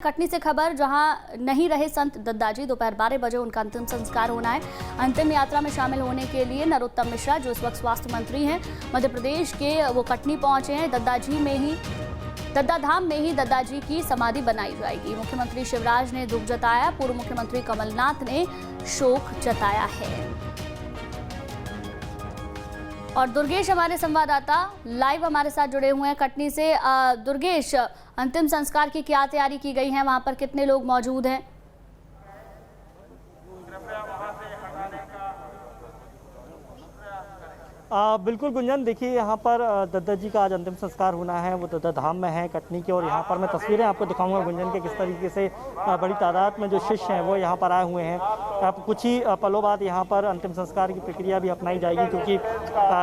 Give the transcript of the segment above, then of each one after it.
कटनी से खबर, जहां नहीं रहे संत दद्दाजी, दोपहर 12 बजे उनका अंतिम संस्कार होना है। अंतिम यात्रा में शामिल होने के लिए नरोत्तम मिश्रा, जो इस वक्त स्वास्थ्य मंत्री हैं मध्य प्रदेश के, वो कटनी पहुंचे हैं। दद्दाधाम में ही दद्दाजी की समाधि बनाई जाएगी। मुख्यमंत्री शिवराज ने दुख जताया, पूर्व मुख्यमंत्री कमलनाथ ने शोक जताया है। और दुर्गेश हमारे संवाददाता लाइव हमारे साथ जुड़े हुए हैं कटनी से। दुर्गेश, अंतिम संस्कार की क्या तैयारी की गई है, वहां पर कितने लोग मौजूद हैं? बिल्कुल गुंजन, देखिए यहाँ पर दद्दा जी का आज अंतिम संस्कार होना है। वो दद्दा धाम में है कटनी के, और यहाँ पर मैं तस्वीरें आपको दिखाऊंगा गुंजन के किस तरीके से बड़ी तादाद में जो शिष्य हैं वो यहाँ पर आए हुए हैं। कुछ ही पलों बाद यहाँ पर अंतिम संस्कार की प्रक्रिया भी अपनाई जाएगी, क्योंकि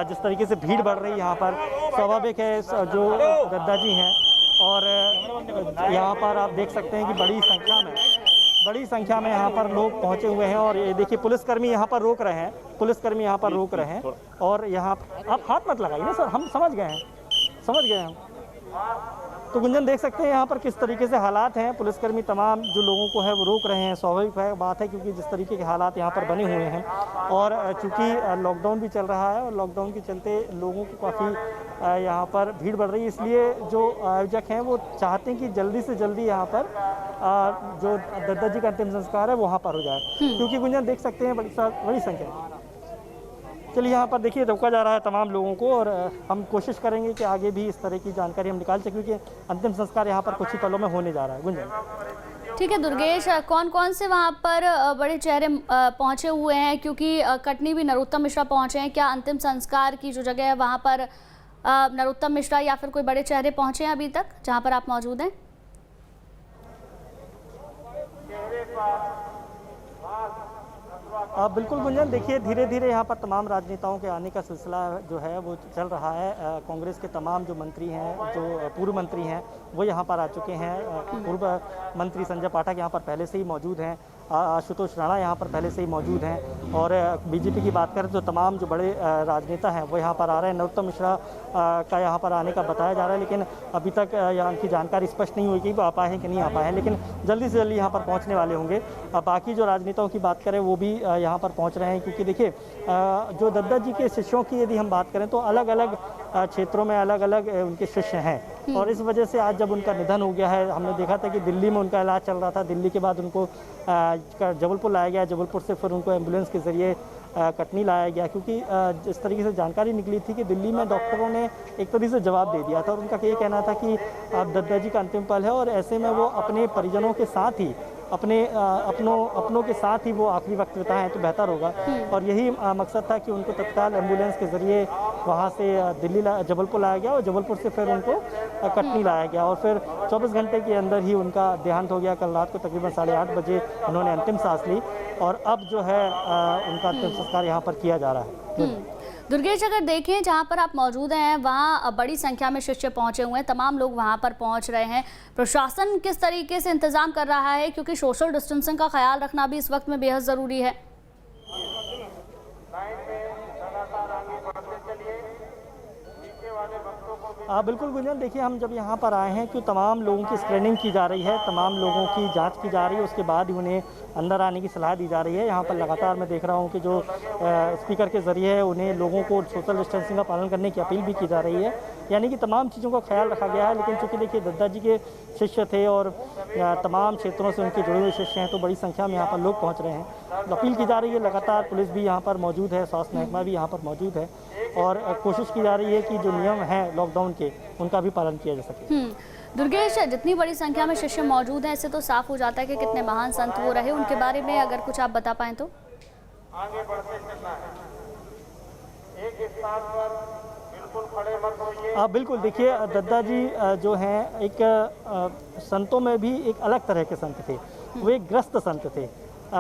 जिस तरीके से भीड़ बढ़ रही है यहाँ पर, स्वाभाविक है जो दद्दा जी हैं। और यहाँ पर आप देख सकते हैं कि बड़ी संख्या में यहाँ पर लोग पहुँचे हुए हैं। और ये देखिए, पुलिसकर्मी यहाँ पर रोक रहे हैं। और यहाँ आप हाथ मत लगाइए ना सर, हम समझ गए हैं। तो गुंजन देख सकते हैं यहाँ पर किस तरीके से हालात हैं। पुलिसकर्मी तमाम जो लोगों को है वो रोक रहे हैं। स्वाभाविक बात है, क्योंकि जिस तरीके के हालात यहाँ पर बने हुए हैं, और चूँकि लॉकडाउन भी चल रहा है, और लॉकडाउन के चलते लोगों को काफ़ी यहाँ पर भीड़ बढ़ रही है। इसलिए जो आयोजक हैं वो चाहते हैं कि जल्दी से जल्दी यहाँ पर जो दद्दा जी का अंतिम संस्कार है वहाँ पर हो जाए, क्योंकि गुंजन देख सकते हैं बड़ी संख्या। चलिए, यहाँ पर देखिए रोका जा रहा है तमाम लोगों को, और हम कोशिश करेंगे कि आगे भी इस तरह की जानकारी हम निकाल सकें, क्योंकि अंतिम संस्कार यहाँ पर कुछ ही पलों में होने जा रहा है। गुंजन, ठीक है दुर्गेश, कौन कौन से वहाँ पर बड़े चेहरे पहुँचे हुए हैं, क्योंकि कटनी भी नरोत्तम मिश्रा पहुँचे हैं? क्या अंतिम संस्कार की जो जगह है वहाँ पर नरोत्तम मिश्रा या फिर कोई बड़े चेहरे पहुँचे हैं अभी तक जहाँ पर आप मौजूद हैं? बिल्कुल गुंजन, देखिए धीरे धीरे यहाँ पर तमाम राजनेताओं के आने का सिलसिला जो है वो चल रहा है। कांग्रेस के तमाम जो मंत्री हैं, जो पूर्व मंत्री हैं, वो यहाँ पर आ चुके हैं। पूर्व मंत्री संजय पाठक यहाँ पर पहले से ही मौजूद हैं। आशुतोष राणा यहाँ पर पहले से ही मौजूद हैं। और बीजेपी की बात करें तो तमाम जो बड़े राजनेता हैं वो यहाँ पर आ रहे हैं। नरोत्तम मिश्रा का यहाँ पर आने का बताया जा रहा है, लेकिन अभी तक यहाँ की जानकारी स्पष्ट नहीं हुई कि वो आ पाए हैं कि नहीं आ पाए हैं, लेकिन जल्दी से जल्दी यहाँ पर पहुँचने वाले होंगे। बाकी जो राजनेताओं की बात करें वो भी यहाँ पर पहुँच रहे हैं, क्योंकि देखिए जो दद्दा जी के शिष्यों की यदि हम बात करें तो अलग अलग क्षेत्रों में अलग अलग उनके शिष्य हैं। और इस वजह से आज जब उनका निधन हो गया है, हमने देखा था कि दिल्ली में उनका इलाज चल रहा था, दिल्ली के बाद उनको जबलपुर लाया गया, जबलपुर से फिर उनको एम्बुलेंस के ज़रिए कटनी लाया गया, क्योंकि जिस तरीके से जानकारी निकली थी कि दिल्ली में डॉक्टरों ने एक तरीके से जवाब दे दिया था, और उनका ये कहना था कि अब दद्दा जी का अंतिम पल है, और ऐसे में वो अपने परिजनों के साथ ही अपनों के साथ ही वो आखिरी वक्त बिताएं तो बेहतर होगा। और यही मकसद था कि उनको तत्काल एम्बुलेंस के ज़रिए वहाँ से जबलपुर लाया गया, और जबलपुर से फिर उनको कटनी लाया गया, और फिर 24 घंटे के अंदर ही उनका देहांत हो गया। कल रात को तकरीबन 8:30 बजे उन्होंने अंतिम सांस ली, और अब जो है उनका अंतिम संस्कार यहाँ पर किया जा रहा है। दुर्गेश, अगर देखें जहां पर आप मौजूद हैं वहां बड़ी संख्या में शिष्य पहुंचे हुए हैं, तमाम लोग वहां पर पहुंच रहे हैं। प्रशासन किस तरीके से इंतजाम कर रहा है, क्योंकि सोशल डिस्टेंसिंग का ख्याल रखना भी इस वक्त में बेहद ज़रूरी है? बिल्कुल गुंजन, देखिए हम जब यहाँ पर आए हैं कि तमाम लोगों की स्क्रीनिंग की जा रही है, तमाम लोगों की जांच की जा रही है, उसके बाद ही उन्हें अंदर आने की सलाह दी जा रही है। यहाँ पर लगातार मैं देख रहा हूँ कि जो स्पीकर के ज़रिए उन्हें लोगों को सोशल डिस्टेंसिंग का पालन करने की अपील भी की जा रही है, यानी कि तमाम चीज़ों का ख्याल रखा गया है। लेकिन चूँकि देखिए दद्दा जी के शिष्य थे और तमाम क्षेत्रों से उनके जुड़े हुए शिष्य हैं, तो बड़ी संख्या में यहाँ पर लोग पहुँच रहे हैं। अपील की जा रही है, लगातार पुलिस भी यहाँ पर मौजूद है, स्वास्थ्य महकमा भी यहाँ पर मौजूद है, और कोशिश की जा रही है कि जो नियम हैं लॉकडाउन के, उनका भी पालन किया जा सके। दुर्गेश, जितनी बड़ी संख्या में शिष्य मौजूद हैं, इससे तो साफ हो जाता है कि कितने महान संत वो रहे। उनके बारे में अगर कुछ आप बता पाएं तो। आगे बढ़ते चलना है, एक स्थान पर बिल्कुल खड़े मत होइए। बिल्कुल, देखिए दद्दा जी जो हैं एक संतों में भी एक अलग तरह के संत थे। वो एक ग्रस्त संत थे।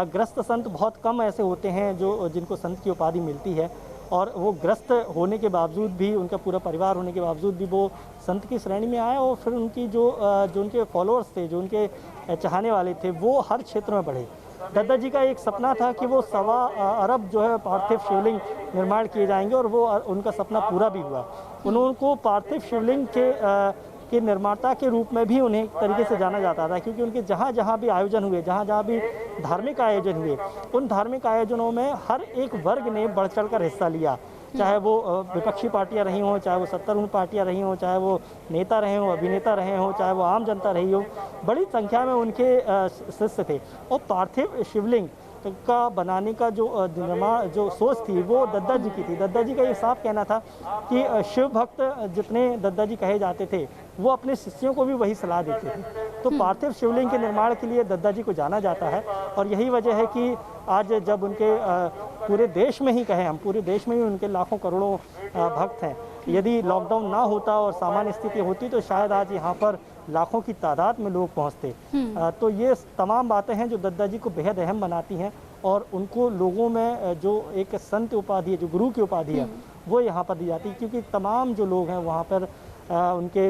ग्रस्त संत बहुत कम ऐसे होते हैं जो जिनको संत की उपाधि मिलती है, और वो ग्रस्त होने के बावजूद भी, उनका पूरा परिवार होने के बावजूद भी वो संत की श्रेणी में आए, और फिर उनकी जो उनके फॉलोअर्स थे, जो उनके चाहने वाले थे, वो हर क्षेत्र में बढ़े। दद्दा जी का एक सपना था कि वो 1.25 अरब जो है पार्थिव शिवलिंग निर्माण किए जाएंगे, और वो उनका सपना पूरा भी हुआ। उनको पार्थिव शिवलिंग के निर्माता के रूप में भी उन्हें एक तरीके से जाना जाता था, क्योंकि उनके जहाँ जहाँ भी आयोजन हुए, जहाँ जहाँ भी धार्मिक आयोजन हुए, उन धार्मिक आयोजनों में हर एक वर्ग ने बढ़ चढ़ कर हिस्सा लिया। चाहे वो विपक्षी पार्टियां रही हों, चाहे वो सत्तारूढ़ पार्टियां रही हों, चाहे वो नेता रहे हों, अभिनेता रहे हों, चाहे वो आम जनता रही हो, बड़ी संख्या में उनके शिष्य थे। और पार्थिव शिवलिंग का बनाने का जो सोच थी वो दद्दा जी की थी। दद्दा जी का ये साफ कहना था कि शिव भक्त जितने दद्दा जी कहे जाते थे वो अपने शिष्यों को भी वही सलाह देते थे। तो पार्थिव शिवलिंग के निर्माण के लिए दद्दा जी को जाना जाता है, और यही वजह है कि आज जब उनके पूरे देश में ही कहें, हम पूरे देश में ही उनके लाखों करोड़ों भक्त हैं। यदि लॉकडाउन ना होता और सामान्य स्थिति होती तो शायद आज यहाँ पर लाखों की तादाद में लोग पहुँचते। तो ये तमाम बातें हैं जो दद्दा जी को बेहद अहम बनाती हैं, और उनको लोगों में जो एक संत उपाधि है, जो गुरु की उपाधि है, वो यहाँ पर दी जाती है, क्योंकि तमाम जो लोग हैं वहाँ पर उनके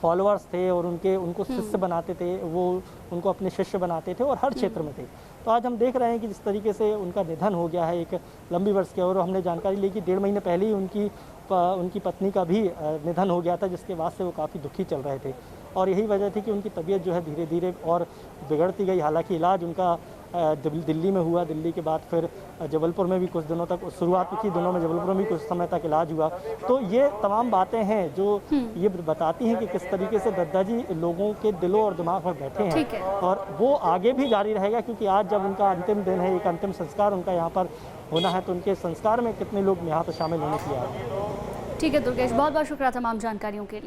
फॉलोअर्स थे और उनको शिष्य बनाते थे, वो उनको अपने शिष्य बनाते थे और हर क्षेत्र में थे। तो आज हम देख रहे हैं कि जिस तरीके से उनका निधन हो गया है एक लंबी वर्ष के, और हमने जानकारी ली कि 1.5 महीने पहले ही उनकी पत्नी का भी निधन हो गया था, जिसके बाद से वो काफ़ी दुखी चल रहे थे। और यही वजह थी कि उनकी तबीयत जो है धीरे धीरे और बिगड़ती गई। हालांकि इलाज उनका दिल्ली में हुआ, दिल्ली के बाद फिर जबलपुर में भी कुछ दिनों तक, शुरुआती दिनों में जबलपुर में भी कुछ समय तक इलाज हुआ। तो ये तमाम बातें हैं जो ये बताती हैं कि किस तरीके से दद्दा जी लोगों के दिलों और दिमाग में बैठे हैं, और वो आगे भी जारी रहेगा, क्योंकि आज जब उनका अंतिम दिन है, एक अंतिम संस्कार उनका यहाँ पर होना है, तो उनके संस्कार में कितने लोग यहाँ पर शामिल होने की आ रहे हैं। ठीक है दुर्गेश, बहुत बहुत शुक्रिया तमाम जानकारियों के लिए।